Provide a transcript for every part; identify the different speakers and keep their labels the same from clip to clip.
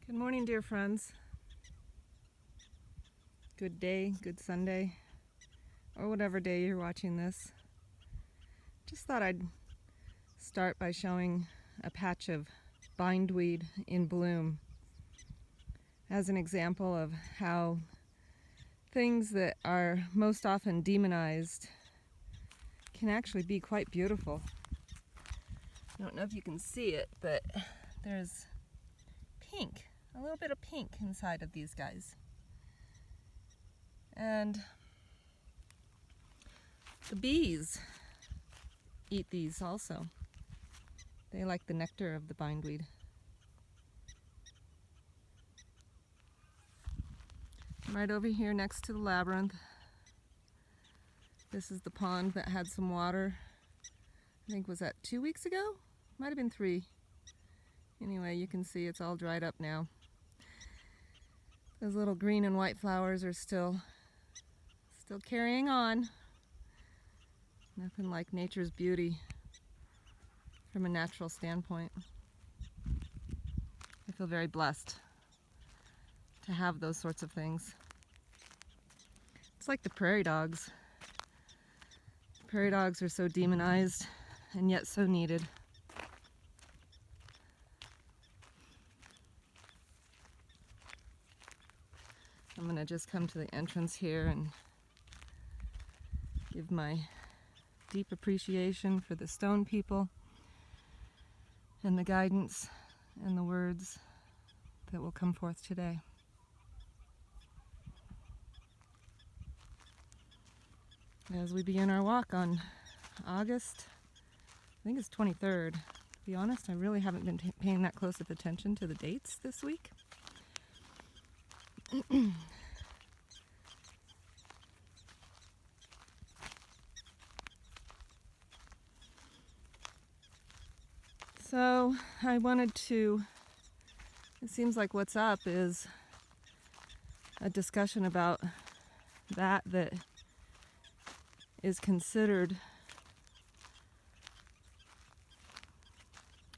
Speaker 1: Good morning, dear friends. Good day, good Sunday, or whatever day you're watching this. Just thought I'd start by showing a patch of bindweed in bloom as an example of how things that are most often demonized can actually be quite beautiful. I don't know if you can see it, but there's pink, a little bit of pink inside of these guys. And the bees eat these also. They like the nectar of the bindweed. Right over here next to the labyrinth, this is the pond that had some water. I think, was that 2 weeks ago? Might have been 3. Anyway, you can see it's all dried up now. Those little green and white flowers are still carrying on. Nothing like nature's beauty from a natural standpoint. I feel very blessed to have those sorts of things. It's like the prairie dogs. Prairie dogs are so demonized and yet so needed. I'm going to just come to the entrance here and give my deep appreciation for the stone people and the guidance and the words that will come forth today. As we begin our walk on August, I think it's 23rd. To be honest, I really haven't been paying that close of attention to the dates this week. So I wanted to, it seems like what's up is a discussion about that is considered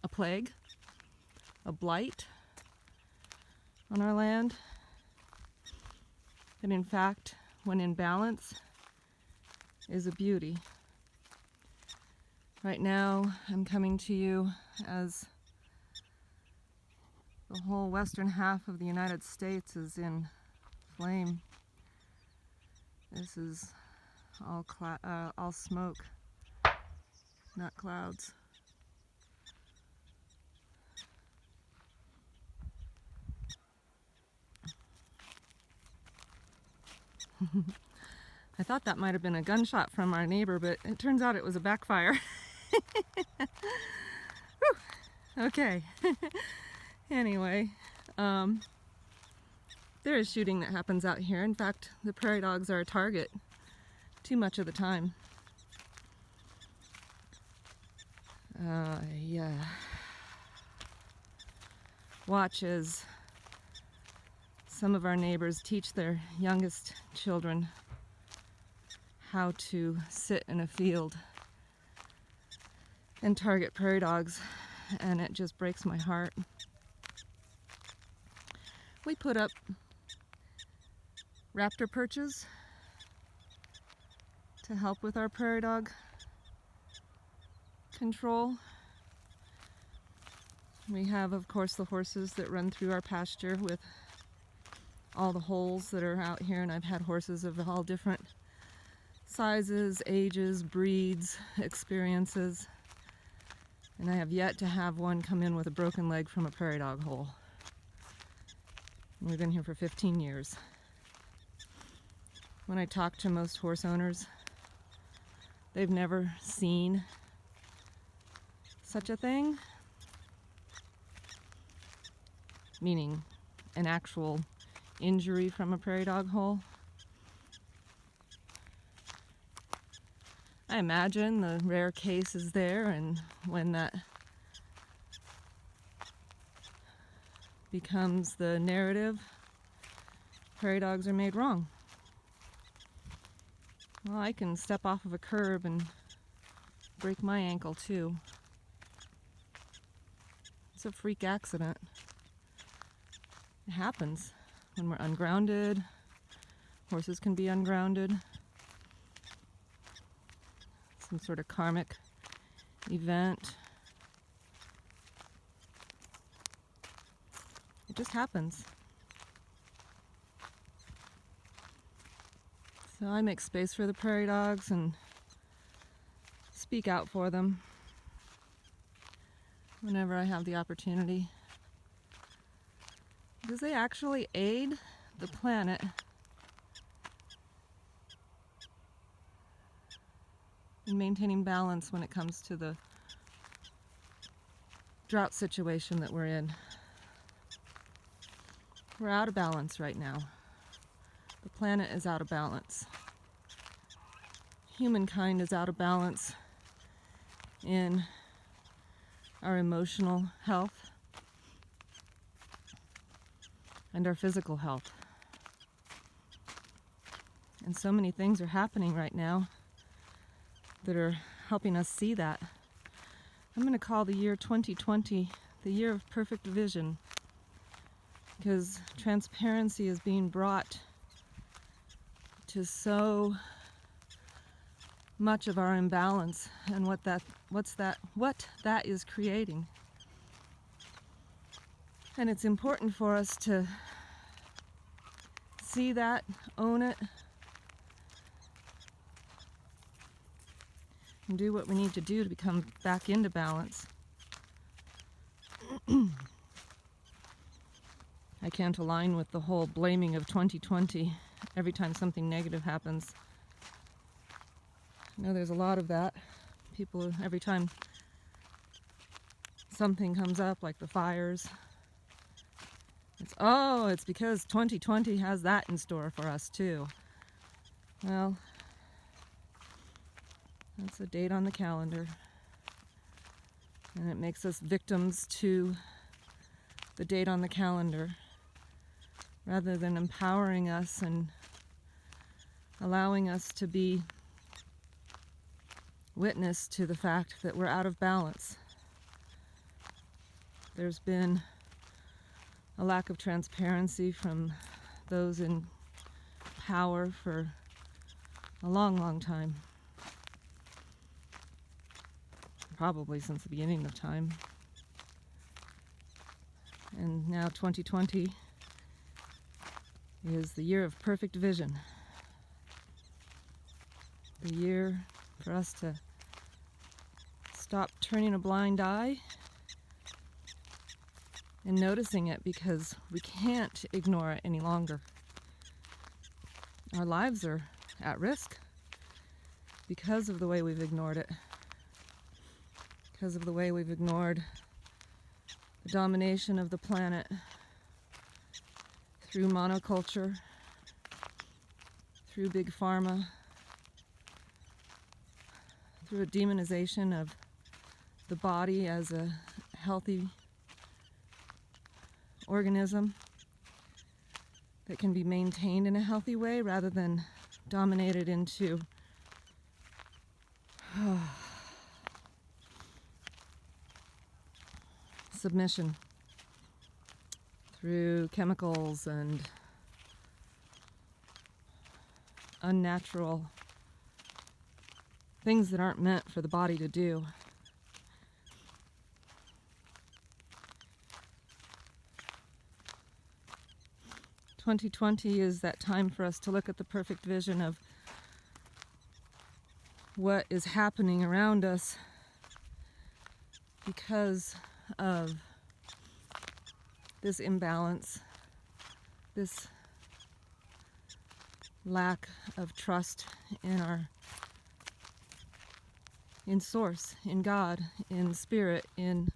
Speaker 1: a plague, a blight on our land. And in fact, when in balance, is a beauty. Right now, I'm coming to you as the whole western half of the United States is in flame. This is all smoke, not clouds. I thought that might have been a gunshot from our neighbor, but it turns out it was a backfire. Okay. Anyway, there is shooting that happens out here. In fact, the prairie dogs are a target too much of the time. Yeah. Watch as some of our neighbors teach their youngest children how to sit in a field and target prairie dogs, and it just breaks my heart. We put up raptor perches to help with our prairie dog control. We have, of course, the horses that run through our pasture with all the holes that are out here, and I've had horses of all different sizes, ages, breeds, experiences, and I have yet to have one come in with a broken leg from a prairie dog hole. And we've been here for 15 years. When I talk to most horse owners, they've never seen such a thing, meaning an actual injury from a prairie dog hole. I imagine the rare case is there, and when that becomes the narrative, prairie dogs are made wrong. Well, I can step off of a curb and break my ankle too. It's a freak accident. It happens when we're ungrounded. Horses can be ungrounded. Some sort of karmic event. It just happens. So I make space for the prairie dogs and speak out for them whenever I have the opportunity. Because they actually aid the planet in maintaining balance when it comes to the drought situation that we're in. We're out of balance right now. The planet is out of balance. Humankind is out of balance in our emotional health and our physical health. And so many things are happening right now that are helping us see that. I'm going to call the year 2020 the year of perfect vision, because transparency is being brought to so much of our imbalance and what that is creating. And it's important for us to see that, own it, and do what we need to do to become back into balance. I can't align with the whole blaming of 2020 every time something negative happens. I know there's a lot of that. People, every time something comes up, like the fires, it's because 2020 has that in store for us too. Well, that's a date on the calendar. And it makes us victims to the date on the calendar, rather than empowering us and allowing us to be witness to the fact that we're out of balance. There's been a lack of transparency from those in power for a long, long time. Probably since the beginning of time. And now 2020 is the year of perfect vision. The year for us to stop turning a blind eye and noticing it, because we can't ignore it any longer. Our lives are at risk because of the way we've ignored it. Because of the way we've ignored the domination of the planet through monoculture, through big pharma, through a demonization of the body as a healthy organism that can be maintained in a healthy way, rather than dominated into submission through chemicals and unnatural things that aren't meant for the body to do. "2020 is that time for us to look at the perfect vision of what is happening around us because of this imbalance, this lack of trust in source, in God, in spirit, in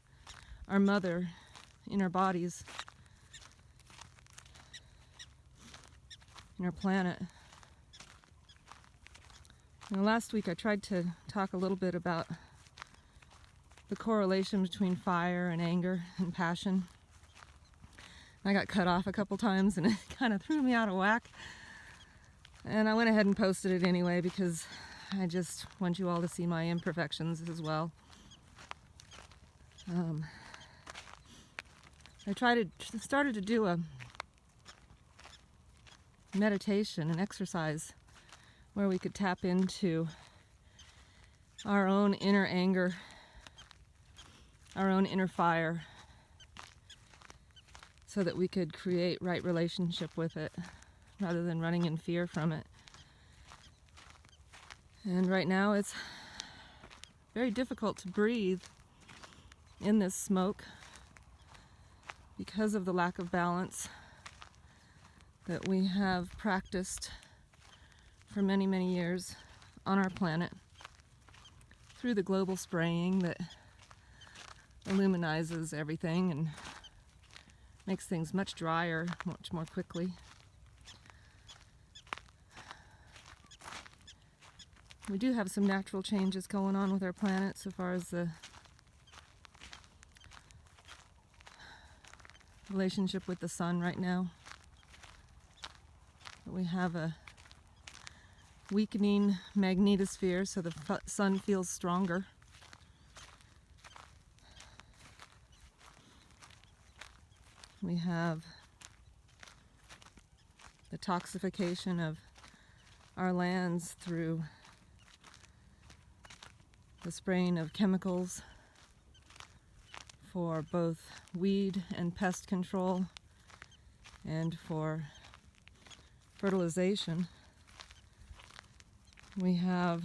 Speaker 1: our mother, in our bodies, in our planet. Last week I tried to talk a little bit about the correlation between fire and anger and passion. I got cut off a couple times and it kind of threw me out of whack. And I went ahead and posted it anyway, because I just want you all to see my imperfections as well. I started to do a meditation, an exercise where we could tap into our own inner anger, our own inner fire, so that we could create right relationship with it rather than running in fear from it. And right now it's very difficult to breathe in this smoke because of the lack of balance that we have practiced for many, many years on our planet through the global spraying that illuminizes everything and makes things much drier, much more quickly. We do have some natural changes going on with our planet so far as the relationship with the sun right now. We have a weakening magnetosphere, so the sun feels stronger. We have the toxification of our lands through the spraying of chemicals for both weed and pest control and for fertilization. We have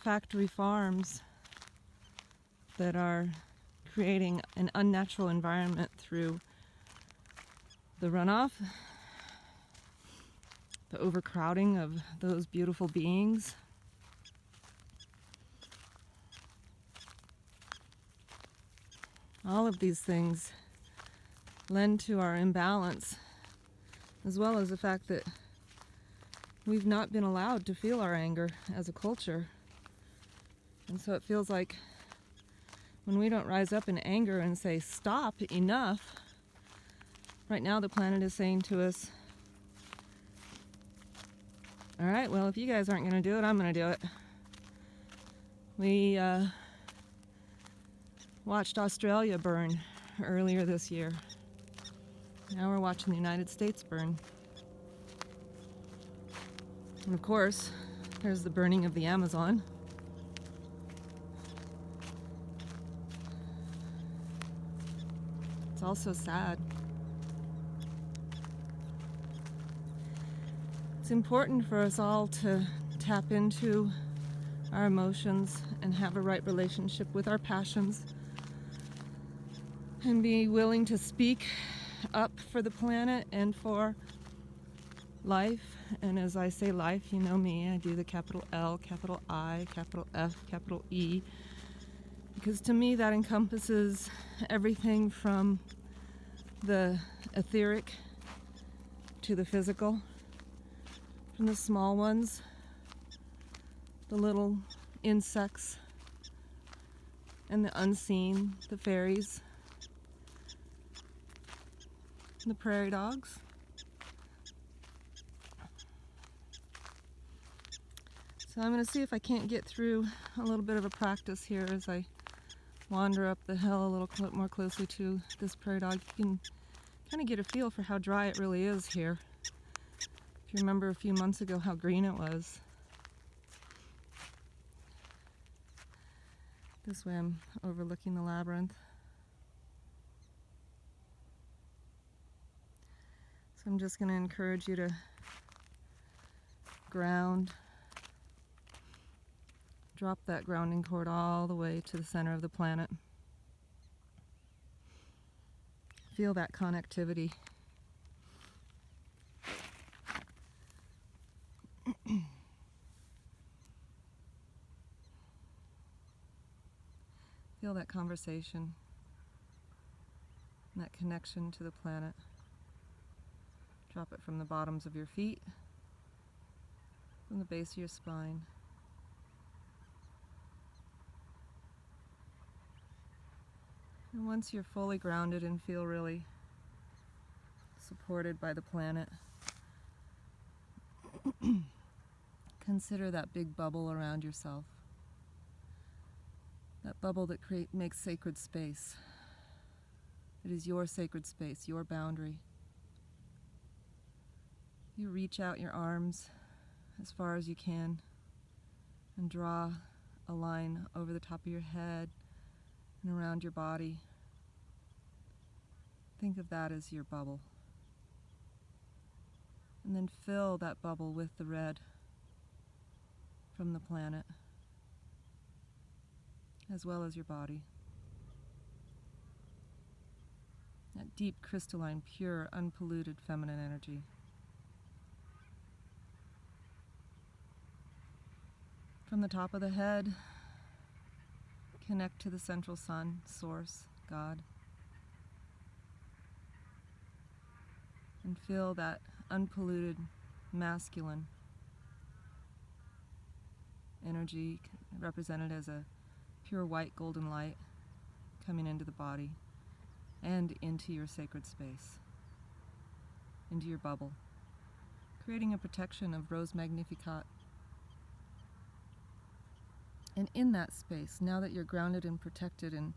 Speaker 1: factory farms that are creating an unnatural environment through the runoff, the overcrowding of those beautiful beings. All of these things lend to our imbalance, as well as the fact that we've not been allowed to feel our anger as a culture. And so it feels like when we don't rise up in anger and say, stop, enough, right now the planet is saying to us, all right, well, if you guys aren't going to do it, I'm going to do it. We watched Australia burn earlier this year. Now we're watching the United States burn. And of course, there's the burning of the Amazon. It's also sad. It's important for us all to tap into our emotions and have a right relationship with our passions and be willing to speak up for the planet and for life. And as I say life, you know me, I do the capital L, capital I, capital F, capital E, because to me that encompasses everything from the etheric to the physical, from the small ones, the little insects, and the unseen, the fairies, and the prairie dogs. So I'm going to see if I can't get through a little bit of a practice here as I wander up the hill a little more closely to this prairie dog. You can kind of get a feel for how dry it really is here. If you remember a few months ago how green it was. This way I'm overlooking the labyrinth. So I'm just going to encourage you to ground. Drop that grounding cord all the way to the center of the planet. Feel that connectivity. Feel that conversation, that connection to the planet. Drop it from the bottoms of your feet, from the base of your spine. And once you're fully grounded and feel really supported by the planet, consider that big bubble around yourself. That bubble that makes sacred space. It is your sacred space, your boundary. You reach out your arms as far as you can and draw a line over the top of your head and around your body. Think of that as your bubble. And then fill that bubble with the red from the planet, as well as your body. That deep, crystalline, pure, unpolluted feminine energy. From the top of the head, connect to the central sun, source, God. And feel that unpolluted, masculine energy represented as a pure white golden light coming into the body and into your sacred space, into your bubble, creating a protection of Rose Magnificat. And in that space, now that you're grounded and protected and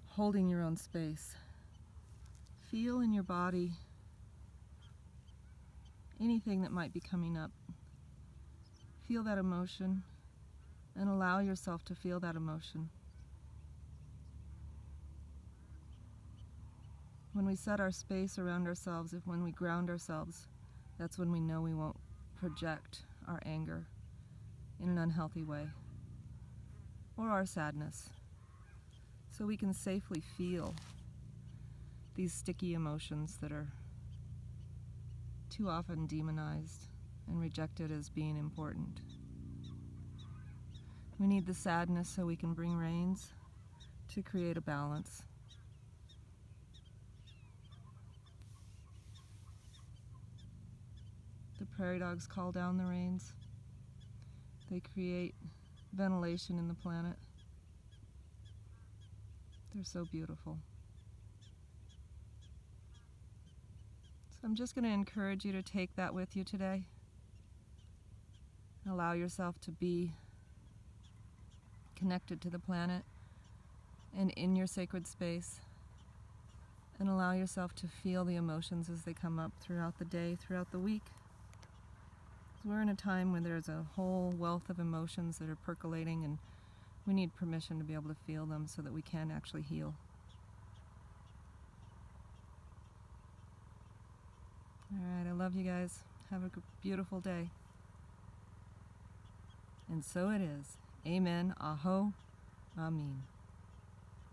Speaker 1: holding your own space, feel in your body anything that might be coming up. Feel that emotion and allow yourself to feel that emotion. When we set our space around ourselves, when we ground ourselves, that's when we know we won't project our anger in an unhealthy way, or our sadness, so we can safely feel these sticky emotions that are too often demonized and rejected as being important. We need the sadness so we can bring rains to create a balance. The prairie dogs call down the rains. They create ventilation in the planet. They're so beautiful. So I'm just going to encourage you to take that with you today. Allow yourself to be connected to the planet and in your sacred space. And allow yourself to feel the emotions as they come up throughout the day, throughout the week. We're in a time when there's a whole wealth of emotions that are percolating, and we need permission to be able to feel them so that we can actually heal. All right, I love you guys. Have a beautiful day. And so it is. Amen. Aho. Amin.